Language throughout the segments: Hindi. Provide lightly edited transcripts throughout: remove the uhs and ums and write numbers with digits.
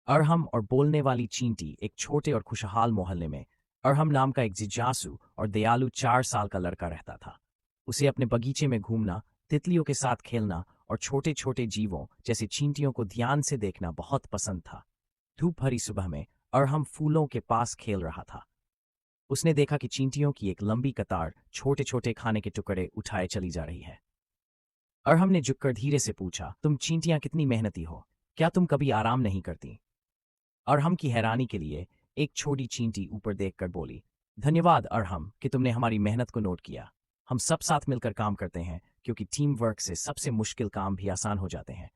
अरहम और बोलने वाली चींटी एक छोटे और खुशहाल मोहल्ले में अरहम नाम का एक जिज्ञासु और दयालु 4 साल का लड़का रहता था। उसे अपने बगीचे में घूमना, तितलियों के साथ खेलना और छोटे छोटे जीवों जैसे चींटियों को ध्यान से देखना बहुत पसंद था। धूप भरी सुबह में अरहम फूलों के पास खेल रहा था। उसने देखा कि चींटियों की एक लंबी कतार छोटे छोटे खाने के टुकड़े उठाए चली जा रही है। अरहम ने झुककर धीरे से पूछा, तुम चींटियां कितनी मेहनती हो, क्या तुम कभी आराम नहीं करती? अरहम की हैरानी के लिए एक छोटी चींटी ऊपर देखकर बोली, धन्यवाद अरहम कि तुमने हमारी मेहनत को नोट किया। हम सब साथ मिलकर काम करते हैं क्योंकि टीम वर्क से सबसे मुश्किल काम भी आसान हो जाते हैं।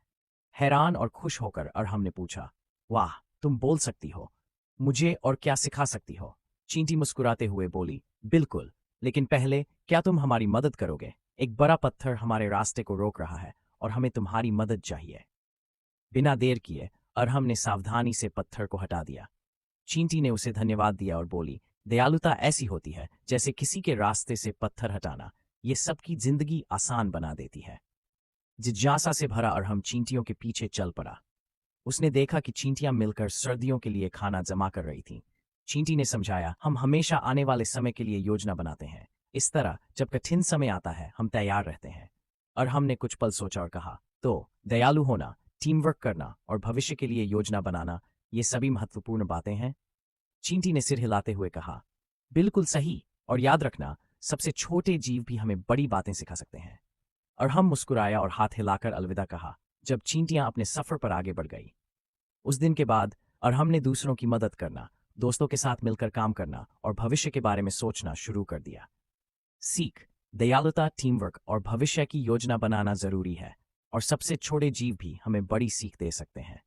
हैरान और खुश होकर अरहम ने पूछा, वाह, तुम बोल सकती हो, मुझे और क्या सिखा सकती हो? चींटी मुस्कुराते हुए बोली, बिल्कुल, लेकिन पहले क्या तुम हमारी मदद करोगे? एक बड़ा पत्थर हमारे रास्ते को रोक रहा है और हमें तुम्हारी मदद चाहिए। बिना देर किए अरहम ने सावधानी से पत्थर को हटा दिया। चींटी ने उसे धन्यवाद दिया और बोली, दयालुता ऐसी होती है जैसे किसी के रास्ते से पत्थर हटाना, ये सबकी जिंदगी आसान बना देती है। जिज्ञासा से भरा अरहम चींटियों के पीछे चल पड़ा। उसने देखा कि चींटियां मिलकर सर्दियों के लिए खाना जमा कर रही थीं। चींटी ने समझाया, हम हमेशा आने वाले समय के लिए योजना बनाते हैं। इस तरह जब कठिन समय आता है हम तैयार रहते हैं। अरहम ने कुछ पल सोचा और कहा, तो दयालु होना, टीम वर्क करना और भविष्य के लिए योजना बनाना, ये सभी महत्वपूर्ण बातें हैं। चींटी ने सिर हिलाते हुए कहा, बिल्कुल सही, और याद रखना, सबसे छोटे जीव भी हमें बड़ी बातें सिखा सकते हैं। अरहम मुस्कुराया और हाथ हिलाकर अलविदा कहा। जब चींटियां अपने सफर पर आगे बढ़ गई, उस दिन के बाद अरहम ने दूसरों की मदद करना, दोस्तों के साथ मिलकर काम करना और भविष्य के बारे में सोचना शुरू कर दिया। सीख, दयालुता, टीम वर्क और भविष्य की योजना बनाना जरूरी है, और सबसे छोटे जीव भी हमें बड़ी सीख दे सकते हैं।